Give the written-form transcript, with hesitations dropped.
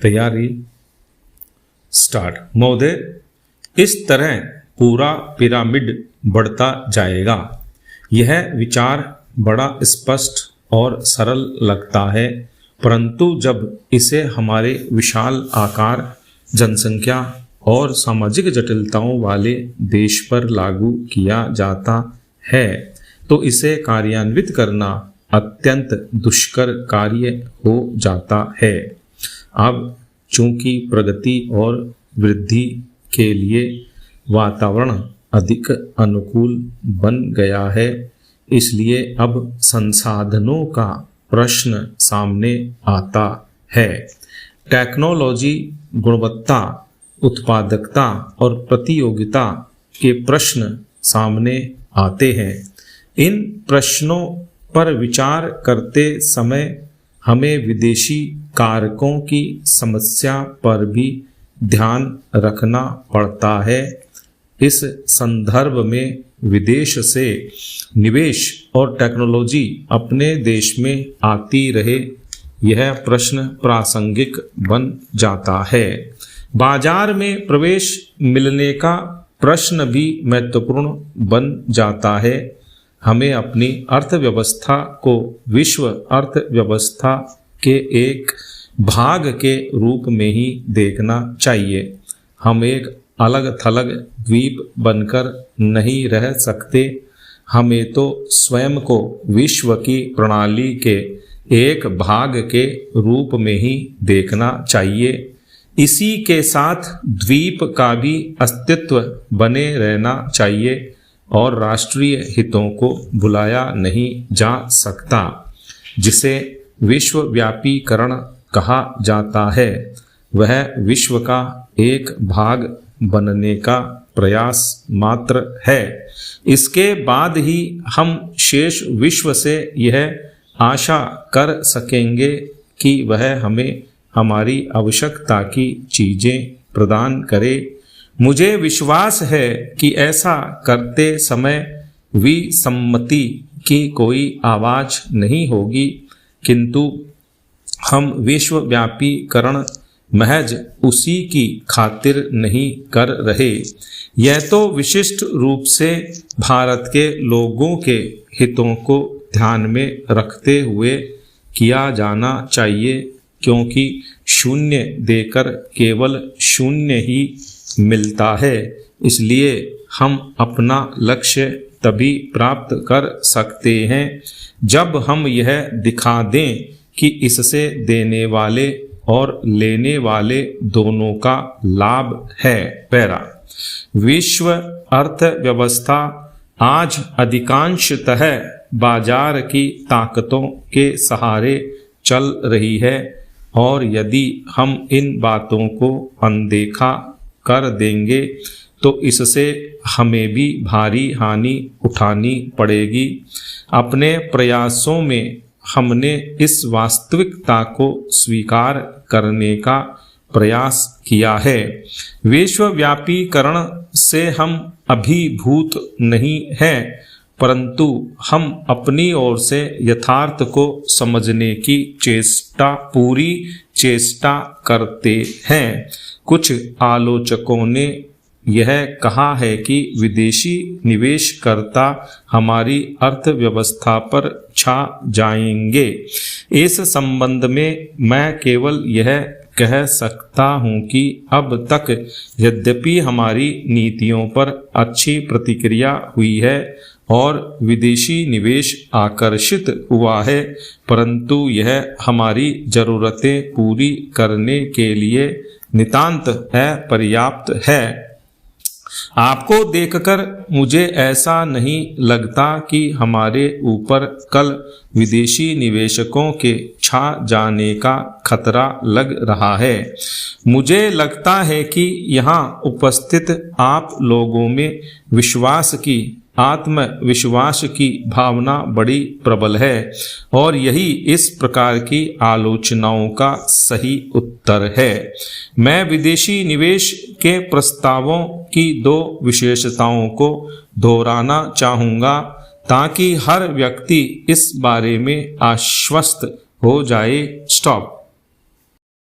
तैयारी स्टार्ट। महोदय, इस तरह पूरा पिरामिड बढ़ता जाएगा। यह विचार बड़ा स्पष्ट और सरल लगता है, परंतु जब इसे हमारे विशाल आकार, जनसंख्या और सामाजिक जटिलताओं वाले देश पर लागू किया जाता है तो इसे कार्यान्वित करना अत्यंत दुष्कर कार्य हो जाता है। अब चूंकि प्रगति और वृद्धि के लिए वातावरण अधिक अनुकूल बन गया है, इसलिए अब संसाधनों का प्रश्न सामने आता है। टेक्नोलॉजी, गुणवत्ता, उत्पादकता और प्रतियोगिता के प्रश्न सामने आते हैं। इन प्रश्नों पर विचार करते समय हमें विदेशी कारकों की समस्या पर भी ध्यान रखना पड़ता है। इस संदर्भ में विदेश से निवेश और टेक्नोलॉजी अपने देश में आती रहे, यह प्रश्न प्रासंगिक बन जाता है। बाजार में प्रवेश मिलने का प्रश्न भी महत्वपूर्ण बन जाता है। हमें अपनी अर्थव्यवस्था को विश्व अर्थव्यवस्था के एक भाग के रूप में ही देखना चाहिए। हम एक अलग थलग द्वीप बनकर नहीं रह सकते। हमें तो स्वयं को विश्व की प्रणाली के एक भाग के रूप में ही देखना चाहिए। इसी के साथ द्वीप का भी अस्तित्व बने रहना चाहिए और राष्ट्रीय हितों को भुलाया नहीं जा सकता। जिसे विश्वव्यापीकरण कहा जाता है, वह विश्व का एक भाग बनने का प्रयास मात्र है। इसके बाद ही हम शेष विश्व से यह आशा कर सकेंगे कि वह हमें हमारी आवश्यकता की चीजें प्रदान करे। मुझे विश्वास है कि ऐसा करते समय विसम्मति की कोई आवाज नहीं होगी, किंतु हम विश्वव्यापीकरण महज उसी की खातिर नहीं कर रहे। यह तो विशिष्ट रूप से भारत के लोगों के हितों को ध्यान में रखते हुए किया जाना चाहिए, क्योंकि शून्य देकर केवल शून्य ही मिलता है। इसलिए हम अपना लक्ष्य तभी प्राप्त कर सकते हैं जब हम यह दिखा दें कि इससे देने वाले और लेने वाले दोनों का लाभ है। पैरा। विश्व अर्थव्यवस्था आज अधिकांशतः बाजार की ताकतों के सहारे चल रही है, और यदि हम इन बातों को अनदेखा कर देंगे तो इससे हमें भी भारी हानि उठानी पड़ेगी। अपने प्रयासों में हमने इस वास्तविकता को स्वीकार करने का प्रयास किया है। विश्वव्यापीकरण से हम अभिभूत नहीं हैं, परंतु हम अपनी ओर से यथार्थ को समझने की पूरी चेष्टा करते हैं। कुछ आलोचकों ने यह कहा है कि विदेशी निवेशकर्ता हमारी अर्थव्यवस्था पर छा जाएंगे। इस संबंध में मैं केवल यह कह सकता हूं कि अब तक यद्यपि हमारी नीतियों पर अच्छी प्रतिक्रिया हुई है और विदेशी निवेश आकर्षित हुआ है, परंतु यह हमारी जरूरतें पूरी करने के लिए नितांत अपर्याप्त है। आपको देखकर मुझे ऐसा नहीं लगता कि हमारे ऊपर कल विदेशी निवेशकों के छा जाने का खतरा लग रहा है। मुझे लगता है कि यहाँ उपस्थित आप लोगों में आत्मविश्वास की भावना बड़ी प्रबल है, और यही इस प्रकार की आलोचनाओं का सही उत्तर है। मैं विदेशी निवेश के प्रस्तावों की दो विशेषताओं को दोहराना चाहूँगा ताकि हर व्यक्ति इस बारे में आश्वस्त हो जाए। स्टॉप।